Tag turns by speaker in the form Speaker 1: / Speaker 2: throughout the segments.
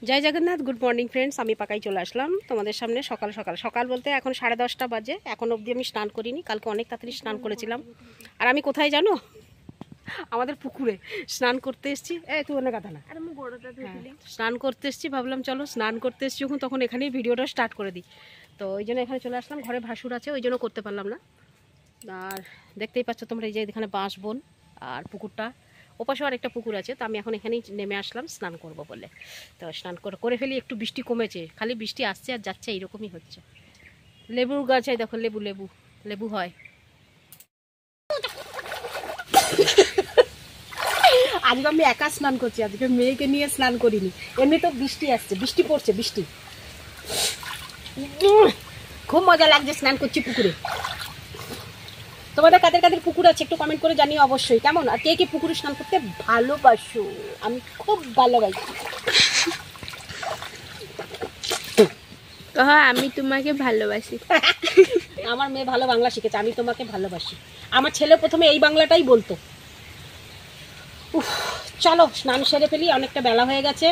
Speaker 1: জয় Jagannath. Good morning friends, আমি পাকাই চলে আসলাম তোমাদের সামনে সকাল সকাল। সকাল বলতে এখন 10:30 বাজে। এখন অবধি আমি স্নান করিনি, কালকে অনেক তাড়াতাড়ি স্নান করেছিলাম। আর আমি কোথায় জানো, আমাদের পুকুরে স্নান করতে এসেছি। তুই অনেক কথা না, স্নান করতে এসেছি। ভাবলাম চলো স্নান করতে এসেছি যখন, তখন এখানেই ভিডিওটা স্টার্ট করে দিই। তো ওই জন্য এখানে চলে আসলাম। ঘরে ভাসুর আছে, ওই জন্য করতে পারলাম না। আর দেখতেই পাচ্ছ তোমরা, এই যে এখানে বাঁশ বন আর পুকুরটা, ওপাশেও আরেকটা পুকুর আছে। তো আমি এখন এখানেই নেমে আসলাম স্নান করব বলে। তো স্নান করে ফেলি। একটু বৃষ্টি কমেছে, খালি বৃষ্টি আসছে আর যাচ্ছে, এইরকমই হচ্ছে। লেবুর গাছ, এই দেখো লেবু লেবু লেবু হয়। আজকে আমি একা স্নান করছি, আজকে মেয়েকে নিয়ে স্নান করিনি। এমনি তো বৃষ্টি আসছে, বৃষ্টি পড়ছে, বৃষ্টি খুব মজা লাগছে। স্নান করছি পুকুরে। তোমাদের কাদের কাদের পুকুর আছে একটু কমেন্ট করে জানিও অবশ্যই, কেমন? আর কে কে পুকুরে স্নান করতে ভালোবাসো? আমি খুব ভালোবাসি।
Speaker 2: আমি তোমাকে ভালোবাসি।
Speaker 1: আমার মেয়ে ভালো বাংলা শিখেছে, আমি তোমাকে ভালোবাসি। আমার ছেলে প্রথমে এই বাংলাটাই বলতো। চলো স্নান সেরে ফেলি, অনেকটা বেলা হয়ে গেছে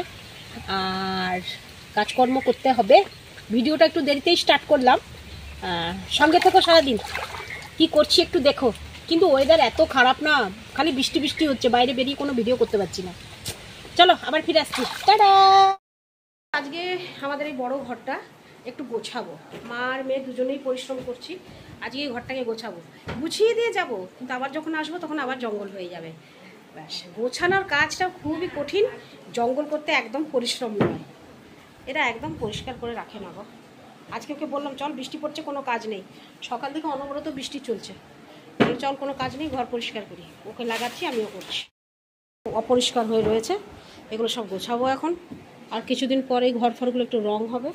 Speaker 1: আর কাজকর্ম করতে হবে। ভিডিওটা একটু দেরিতেই স্টার্ট করলাম, সঙ্গে থেকো সারাদিন। কি করছি একটু দেখো। কিন্তু ওয়েদার এত খারাপ না, খালি বৃষ্টি বৃষ্টি হচ্ছে, বাইরে বেরিয়ে কোনো ভিডিও করতে পারছি না। চলো আবার ফিরে আসছি। টাটা। আজকে আমাদের এই বড় ঘরটা একটু গোছাবো। মা আর মেয়ে দুজনেই পরিশ্রম করছি। আজকে এই ঘরটাকে গোছাবো, গুছিয়ে দিয়ে যাব, কিন্তু আবার যখন আসবো তখন আবার জঙ্গল হয়ে যাবে। ব্যাস, গোছানোর কাজটা খুবই কঠিন, জঙ্গল করতে একদম পরিশ্রম নয়। এরা একদম পরিষ্কার করে রাখে না গো। আজকে ওকে বললাম চল, বৃষ্টি পড়ছে, কোনো কাজ নেই। সকাল থেকে অনবরত বৃষ্টি চলছে, চল কোনো কাজ নেই, ঘর পরিষ্কার করি। ওকে লাগাচ্ছি, আমিও করছি। অপরিষ্কার হয়ে রয়েছে, এগুলো সব গোছাবো এখন। আর কিছুদিন পরেই ঘর ফরগুলো একটু রং হবে।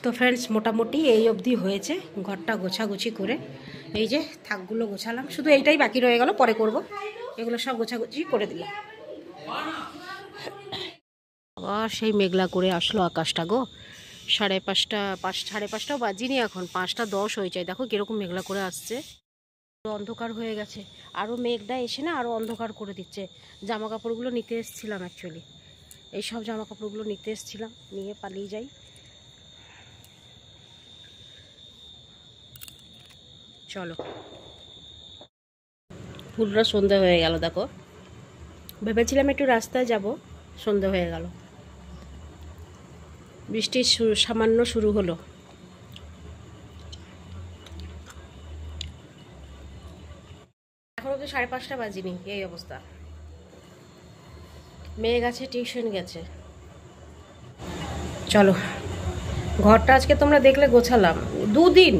Speaker 1: তো ফ্রেন্ডস, মোটামুটি এই অবধি হয়েছে ঘরটা গোছাগুছি করে। এই যে থাকগুলো গোছালাম, শুধু এইটাই বাকি রয়ে গেল, পরে করব। এগুলো সব গোছাগুছি করে দিলাম। আবার সেই মেঘলা করে আসলো আকাশটা গো। 5:30 বাজিনি এখন, 5:10 হয়ে যায়। দেখো কিরকম মেঘলা করে আসছে, অন্ধকার হয়ে গেছে। আরও মেঘটা এসে না আরও অন্ধকার করে দিচ্ছে। জামা কাপড়গুলো নিতে এসেছিলাম, অ্যাকচুয়ালি এইসব জামা কাপড়গুলো নিতে এসেছিলাম, নিয়ে পালিয়ে যাই। চলো, পুরো সন্ধ্যা হয়ে গেল। দেখো, ভেবেছিলাম একটু রাস্তায় যাব, সন্ধ্যা হয়ে গেল। বৃষ্টি সামান্য শুরু হলো। এখন অব্দি 5:30 বাজিনি, এই অবস্থা। মেয়ে গেছে টিউশন গেছে। চলো, ঘরটা আজকে তোমরা দেখলে গোছালাম 2 দিন।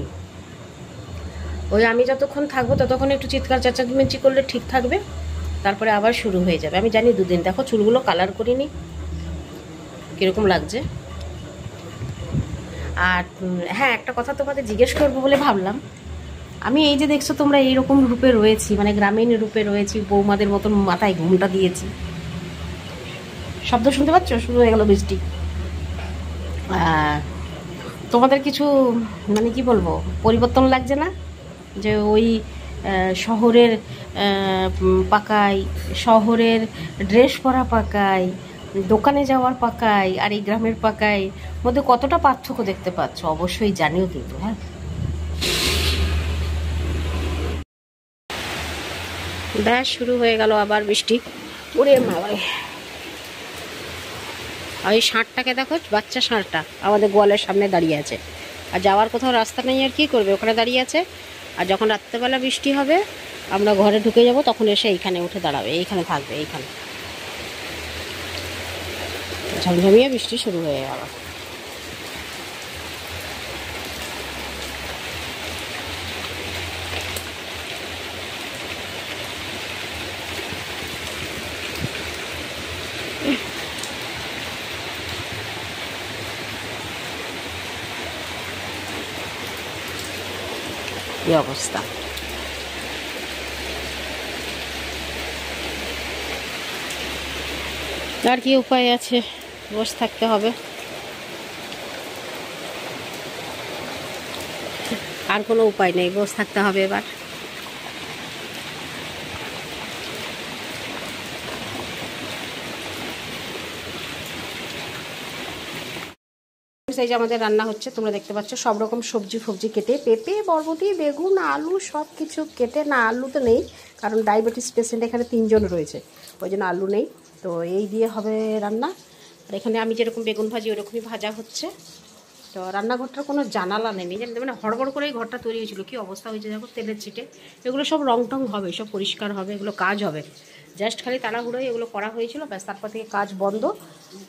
Speaker 1: ওই আমি যতক্ষণ থাকবো ততক্ষণ একটু চিৎকার চেঁচামেচি করলে ঠিক থাকবে, তারপরে আবার শুরু হয়ে যাবে। আমি জানি 2 দিন। দেখো চুলগুলো কালার করিনি, কীরকম লাগছে। আর হ্যাঁ, একটা কথা তোমাদের জিজ্ঞেস করবো বলে ভাবলাম। আমি এই যে দেখছো তোমরা, এইরকম রূপে রয়েছি, মানে গ্রামীণ রূপে রয়েছি, বৌমাদের মতন মাথায় ঘুমটা দিয়েছি। শব্দ শুনতে পাচ্ছ? শুরু হয়ে গেল বৃষ্টি। তোমাদের কিছু মানে কি বলবো, পরিবর্তন লাগছে না? যে ওই শহরের পাকাই, শহরের ড্রেস পরা পাকাই, দোকানে যাওয়ার পাকাই, আর এই গ্রামের পাকাই মধ্যে কতটা পার্থক্য দেখতে পাচ্ছ অবশ্যই জানিও কিন্তু। হ্যাঁ, ব্যাস শুরু হয়ে গেল আবার বৃষ্টি। ওরে মাবাই, আর ওই ষাঁড়টাকে দেখো, বাচ্চা ষাঁড়টা আমাদের গোয়ালের সামনে দাঁড়িয়ে আছে। আর যাওয়ার কোথাও রাস্তা নেই, আর কি করবে, ওখানে দাঁড়িয়ে আছে। আর যখন রাত্রেবেলা বৃষ্টি হবে, আমরা ঘরে ঢুকে যাব, তখন এসে এইখানে উঠে দাঁড়াবে, এইখানে থাকবে, এইখানে। ঝমঝমিয়ে বৃষ্টি শুরু হয়ে গেল। এই অবস্থা। আর কি উপায় আছে, বসে থাকতে হবে। আর কোনো উপায় নেই, বসে থাকতে হবে এবার। এই যে আমাদের রান্না হচ্ছে, তোমরা দেখতে পাচ্ছ সব রকম সবজি ফবজি কেটে, পেঁপে, বরবটি, বেগুন, আলু সব কিছু কেটে, না আলু তো নেই কারণ ডায়াবেটিস পেশেন্ট এখানে 3 জন রয়েছে, ওই জন্য আলু নেই। তো এই দিয়ে হবে রান্না। আর এখানে আমি যেরকম বেগুন ভাজি ওরকমই ভাজা হচ্ছে। তো রান্নাঘরটার কোনো জানালা নেই, জানতে মানে হড়বড় করেই ঘরটা তৈরি হয়েছিল, কী অবস্থা হয়েছে দেখো, তেলের ছিটে। এগুলো সব রং টং হবে, সব পরিষ্কার হবে, এগুলো কাজ হবে। জাস্ট খালি তাড়াহুড়োই এগুলো করা হয়েছিল, ব্যাস তারপর থেকে কাজ বন্ধ,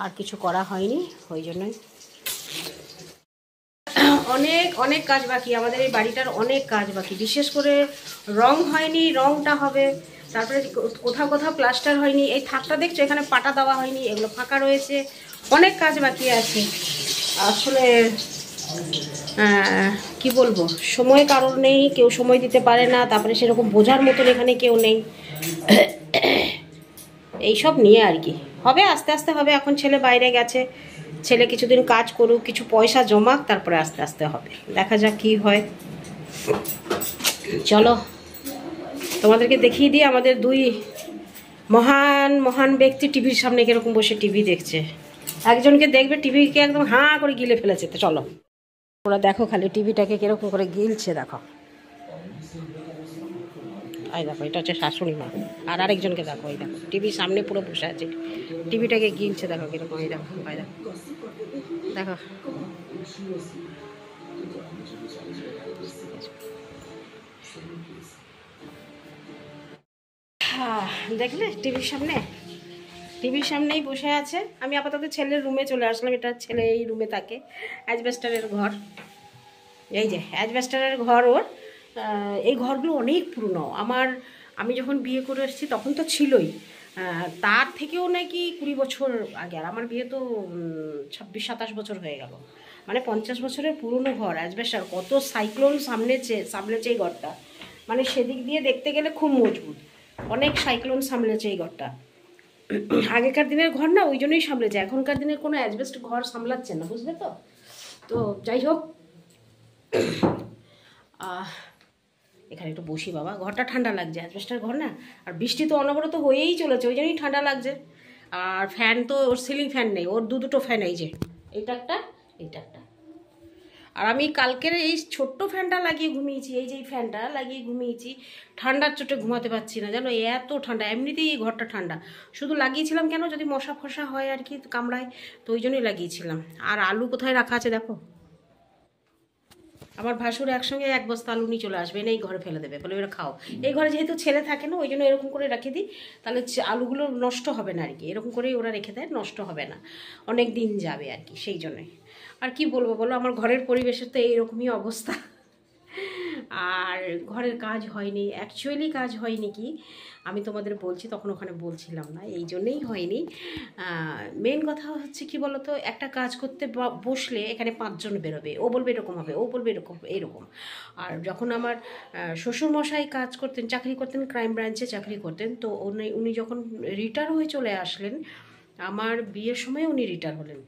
Speaker 1: আর কিছু করা হয়নি। ওই জন্যই অনেক অনেক কাজ বাকি, আমাদের এই বাড়িটার অনেক কাজ বাকি। বিশেষ করে রং হয়নি, রংটা হবে। তারপরে কোথাও কোথাও প্লাস্টার হয়নি, এই থাকটা দেখছো এখানে পাটা দেওয়া হয়নি, এগুলো ফাঁকা রয়েছে, অনেক কাজ বাকি আছে। আসলে কি বলবো, সময় কারোর নেই, কেউ সময় দিতে পারে না, তারপরে সেরকম বোঝার মতন এখানে কেউ নেই। এইসব নিয়ে আর কি হবে, আস্তে আস্তে হবে। এখন ছেলে বাইরে গেছে, ছেলে কিছুদিন কাজ করুক, কিছু পয়সা জমাক, তারপরে আস্তে আস্তে হবে, দেখা যাক কি হয়। চলো তোমাদেরকে দেখিয়ে দিই আমাদের দুই মহান মহান ব্যক্তি টিভির সামনে কিরকম বসে টিভি দেখছে। একজনকে দেখবে টিভিকে একদম হাঁ করে গিলে ফেলেছে। তো চলো ওরা দেখো খালি টিভিটাকে কিরকম করে গিলছে, দেখো। এই দেখো, এটা হচ্ছে শাশুড়ি মা, আর আরেকজনকে দেখো, এই দেখো টিভির সামনে পুরো বসে আছে, টিভিটাকে গিলছে, দেখো কিরকম। এই দেখো, এই দেখো, দেখো। দেখলে টিভির সামনেই বসে আছে। আমি আপাতত ছেলের রুমে চলে আসলাম, এটা ছেলে এই রুমে থাকে, অ্যাজবেস্টারের ঘর। এই যে অ্যাজবেস্টারের ঘর ওর। এই ঘরগুলো অনেক পুরনো, আমি যখন বিয়ে করে এসেছি তখন তো ছিলই, তার থেকেও নাকি 20 বছর আগে। আর আমার বিয়ে তো 26-27 বছর হয়ে গেল, মানে 50 বছরের পুরনো ঘর, অ্যাজবেস্টার। কত সাইক্লোন সামলেছে এই ঘরটা, মানে সেদিক দিয়ে দেখতে গেলে খুব মজবুত, অনেক সাইক্লোন সামলেছে এই ঘরটা। আগেকার দিনের ঘর না, ওই জন্যই সামলেছে, এখনকার দিনের কোনো অ্যাজবেস্ট ঘর সামলাচ্ছে না, বুঝলে তো। তো যাই হোক, এখানে একটু বসি বাবা, ঘরটা ঠান্ডা লাগছে, অ্যাজবেস্টার ঘর না, আর বৃষ্টি তো অনবরত হয়েই চলেছে, ওই জন্যই ঠান্ডা লাগছে। আর ফ্যান তো ওর সিলিং ফ্যান নেই, ওর দুটো ফ্যান, এই যে এইটা একটা, এইটা একটা। আর আমি কালকের এই ছোট্ট ফ্যানটা লাগিয়ে ঘুমিয়েছি, এই যে এই ফ্যানটা লাগিয়ে ঘুমিয়েছি, ঠান্ডার চোটে ঘুমাতে পারছি না জানো, এত ঠান্ডা। এমনিতেই এই ঘরটা ঠান্ডা, শুধু লাগিয়েছিলাম কেন, যদি মশা ফসা হয় আর কি কামড়ায়, তো ওই জন্যই লাগিয়েছিলাম। আর আলু কোথায় রাখা আছে দেখো, আমার ভাসুর একসঙ্গে 1 বস্তা আলু নিয়ে চলে আসবে, এনে এই ঘরে ফেলে দেবে, বলে এরা খাও। এই ঘরে যেহেতু ছেলে থাকে না, ওই জন্য এরকম করে রেখে দিই, তাহলে আলুগুলো নষ্ট হবে না আর কি, এরকম করেই ওরা রেখে দেয়, নষ্ট হবে না, অনেক দিন যাবে আর কি, সেই জন্যই। আর কি বলবো বলো, আমার ঘরের পরিবেশের তো এইরকমই অবস্থা। আর ঘরের কাজ হয়নি, অ্যাকচুয়ালি কাজ হয়নি কি, আমি তোমাদের বলছি, তখন ওখানে বলছিলাম না, এই জন্যেই হয়নি। মেন কথা হচ্ছে কি বলো তো, একটা কাজ করতে বসলে এখানে 5 জন বেরোবে, ও বলবে এরকম হবে, ও বলবে এরকম এরকম। আর যখন আমার শ্বশুরমশাই কাজ করতেন, চাকরি করতেন, ক্রাইম ব্রাঞ্চে চাকরি করতেন, তো উনি যখন রিটায়ার হয়ে চলে আসলেন, আমার বিয়ের সময় উনি রিটায়ার হলেন,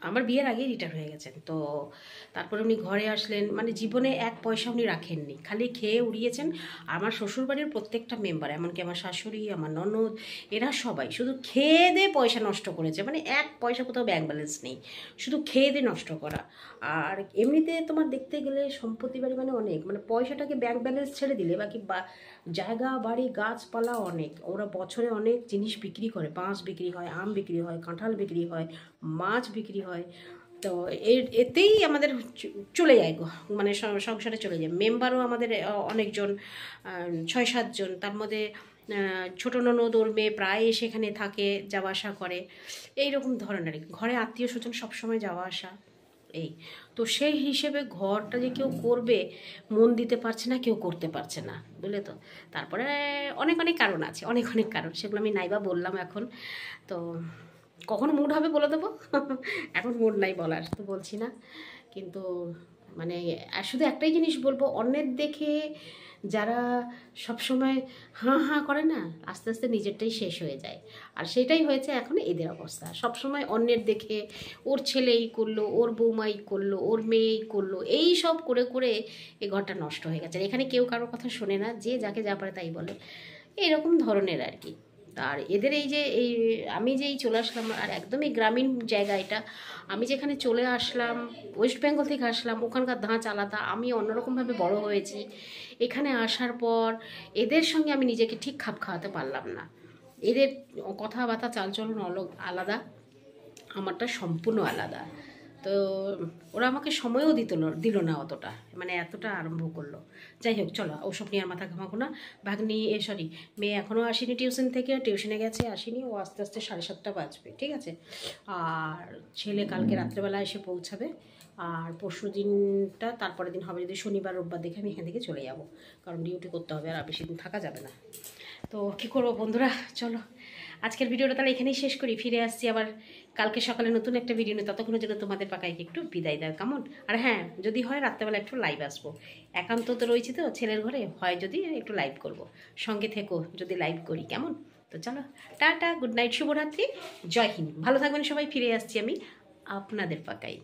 Speaker 1: আমার বিয়ের আগেই রিটায়ার হয়ে গেছেন। তো তারপরে উনি ঘরে আসলেন, মানে জীবনে 1 পয়সা উনি রাখেননি, খালি খেয়ে উড়িয়েছেন। আমার শ্বশুরবাড়ির প্রত্যেকটা মেম্বার, এমনকি আমার শাশুড়ি, আমার ননদ, এরা সবাই শুধু খেয়ে দিয়ে পয়সা নষ্ট করেছে, মানে 1 পয়সা কোথাও ব্যাংক ব্যালেন্স নেই, শুধু খেয়ে দিয়ে নষ্ট করা। আর এমনিতে তোমার দেখতে গেলে সম্পত্তি বাড়ি মানে অনেক, মানে পয়সাটাকে ব্যাংক ব্যালেন্স ছেড়ে দিলে বাকি জায়গা বাড়ি গাছপালা অনেক, ওরা বছরে অনেক জিনিস বিক্রি করে, বাঁশ বিক্রি হয়, আম বিক্রি হয়, কাঁঠাল বিক্রি হয়, মাছ বিক্রি হয়। তো এতেই আমাদের চলে যায়, মানে সংসারে চলে যায়। মেম্বারও আমাদের অনেকজন, 6-7 জন, তার মধ্যে ছোটো ননদ ওর মেয়ে প্রায় সেখানে থাকে, যাওয়া আসা করে, এইরকম ধরনের। ঘরে আত্মীয় স্বজন সবসময় যাওয়া আসা, এই তো সেই হিসেবে ঘরটা যে কেউ করবে মন দিতে পারছে না, কেউ করতে পারছে না, বুঝলে তো। তারপরে অনেক অনেক কারণ আছে, অনেক অনেক কারণ, সেগুলো আমি নাইবা বললাম এখন। তো কখন মুড হবে বলে দেবো, এখন মুড নাই বলার, তো বলছি না। কিন্তু মানে শুধু একটাই জিনিস বলবো, অন্যের দেখে যারা সবসময় হাঁ হাঁ করে না, আস্তে আস্তে নিজেরটাই শেষ হয়ে যায়। আর সেটাই হয়েছে এখন এদের অবস্থা, সবসময় অন্যের দেখে, ওর ছেলে এই করলো, ওর বৌমা এই করলো, ওর মেয়ে এই করলো, এই সব করে করে এই ঘরটা নষ্ট হয়ে গেছে। আর এখানে কেউ কারোর কথা শোনে না, যে যাকে যা পারে তাই বলে, এইরকম ধরনের আর কি। আর এদের এই যে এই আমি যে এই চলে আসলাম, আর একদমই গ্রামীণ জায়গা এটা, আমি যেখানে চলে আসলাম ওয়েস্ট বেঙ্গল থেকে আসলাম, ওখানকার ধাঁচ আলাদা, আমি অন্যরকমভাবে বড় হয়েছি। এখানে আসার পর এদের সঙ্গে আমি নিজেকে ঠিক খাপ খাওয়াতে পারলাম না। এদের কথাবার্তা চালচলন আলাদা, আমারটা সম্পূর্ণ আলাদা। তো ওরা আমাকে সময়ও দিল না অতটা, মানে এতটা আরম্ভ করলো। যাই হোক, চলো ওসব নিয়ে আর মাথা ঘামাবো না। ভাগ্নি মেয়ে এখনও আসেনি টিউশন থেকে, টিউশনে গেছে, আসেনি, ও আস্তে আস্তে 7:30 বাজবে, ঠিক আছে। আর ছেলে কালকে রাত্রেবেলা এসে পৌঁছাবে। আর পরশু দিনটা তারপরের দিন হবে, যদি শনিবার রোববার দেখে আমি এখান থেকে চলে যাব, কারণ ডিউটি করতে হবে, আর বেশি দিন থাকা যাবে না। তো কী করবো বন্ধুরা, চলো আজকের ভিডিওটা তাহলে এখানেই শেষ করি। ফিরে আসছি আবার কালকে সকালে নতুন একটা ভিডিও নিয়ে, ততক্ষণের জন্য তোমাদের পাকাইকে একটু বিদায় দেয় কেমন। আর হ্যাঁ, যদি হয় রাত্রেবেলা একটু লাইভ আসবো, একান্ত তো রয়েছে তো ছেলের ঘরে, হয় যদি একটু লাইভ করব, সঙ্গে থেকো যদি লাইভ করি কেমন। তো চলো, টাটা, গুড নাইট, শুভরাত্রি, জয় হিন্দ, ভালো থাকবেন সবাই। ফিরে আসছি আমি আপনাদের পাকাই।